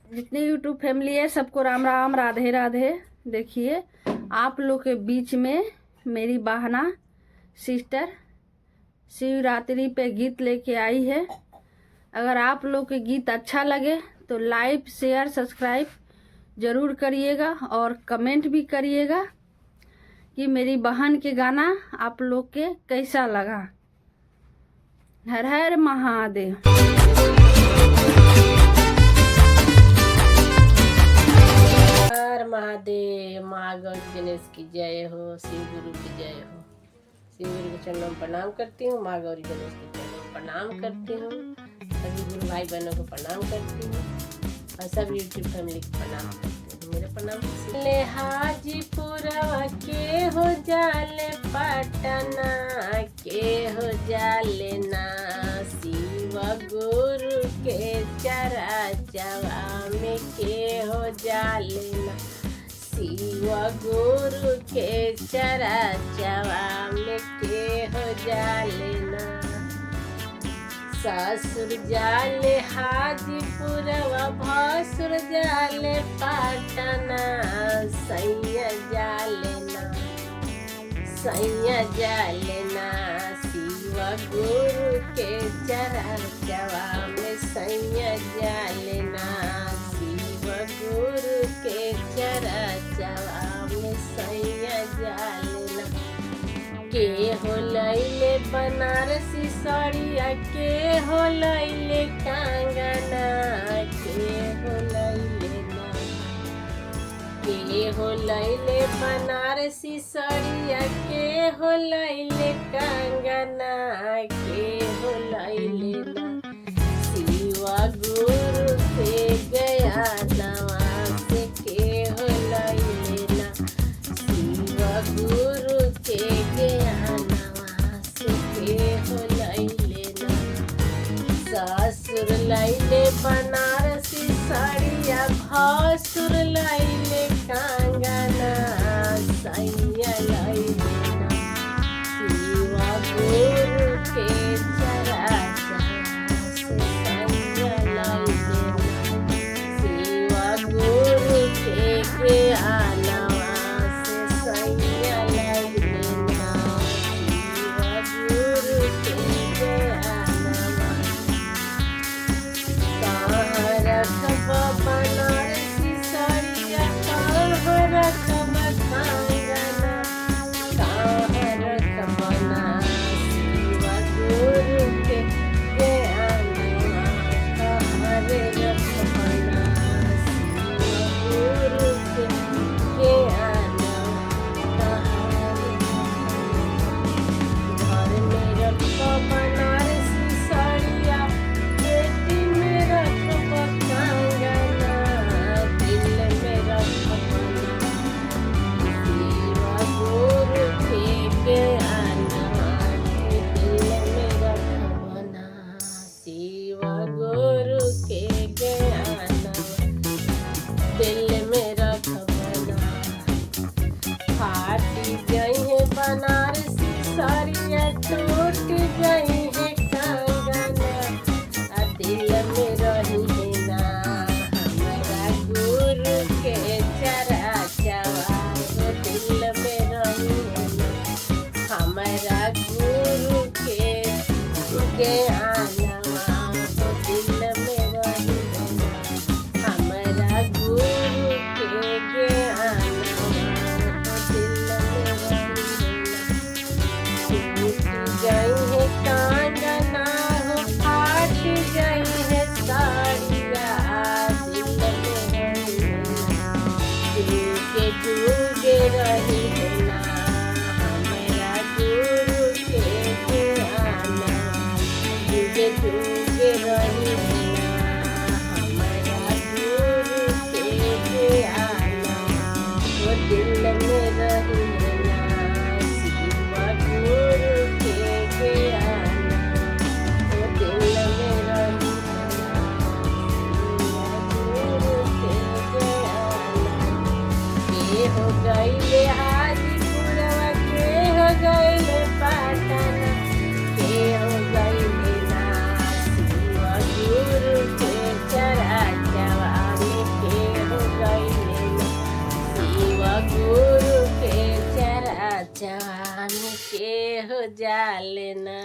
जितने YouTube family है सबको राम राम, राधे राधे। देखिए आप लोग के बीच में मेरी बहना सिस्टर शिवरात्रि पे गीत लेके आई है। अगर आप लोग के गीत अच्छा लगे तो लाइक शेयर सब्सक्राइब ज़रूर करिएगा और कमेंट भी करिएगा कि मेरी बहन के गाना आप लोग के कैसा लगा। हर हर महादेव। हर महादेव। महागौरी गणेश की जय हो, शिव गुरु की जय हो। शिव गुरु के चरणों में प्रणाम करती हूँ, महागौरी गणेश के चरणों में प्रणाम करती हूँ, सभी गुरु भाई बहनों को प्रणाम करती हूँ और सभी यूट्यूब फैमिली को प्रणाम करती हूँ। मेरा प्रणाम। ले हाजीपुरवा के हो जाले पटना के हो जाले ना, शिव गुरु के चराचवा में के हो जाले ना, शिव गुरु के चराचवा में के हो जाले ना। ससुर जाले हाजीपुरवा, भसुर जाले पटना, सैया जाले ना, सैया जाले ना, शिव गुरु के चराचवा में सैया जाले ना, शिव गुरु के चराचवा में सैया जाले ना। के हो लैले बनारसी साड़िया, के हो लैले कंगना, के हो लैले ना, के हो लैले बनारसी साड़िया, के हो लैले कंगना, के हो लैले ना, शिव गुरु के गया नवा से के हो लैले ना, शिव गुरु के गया नवा से के हो लैले ना। ससुर लैले बनारसी साड़िया, भसुर लैले कंगना, सैया लैले ना, शिव गुरु के चराचवा से सैया लैले ना, शिव गुरु के गया नवा से सैया लैले ना, शिव गुरु के गया नवा। कहाँ रखब बनारसी साड़िया, कहाँ रखब कंगना, कहाँ रखब ना, शिव गुरु के गया नवा, कहाँ रे रखब ना, शिव गुरु के गया नवा, कहाँ रे घर में रखब बनारसी साड़िया, पेटी में रखब कंगना, दिल में रखब ना, शिव गुरु के गया नवा, दिल में रखब ना, शिव गुरु के गया नवा, दिल में रखब ना। फाटी गई बनारसी साड़िया, टूट गई है कंगना, दिल में रही ना, हमारा गुरु के चराचवा, दिल में रही ना, हमारा गुरु के ज्ञानवा, दिल में रही ना, हमारा गुरु के ज्ञानवा, दिल में रही ना। टूट गई है कंगना हो, फाट गई है साड़िया, दिल में रही ना, डूबे डूबे रही है ना, हमारा गुरु के ज्ञानवा, डूबे डूबे रही है ना, हमारा गुरु के ज्ञानवा, वो दिल में रही है ना, शिव गुरु के ज्ञानवा, वो दिल में रही है ना, शिव गुरु के ज्ञानवा। के हो गईले हाजीपुरवा, के हो गईले पटना, के हो गईले ना, शिव गुरु के चराचवा में जवानी के हो जाले ना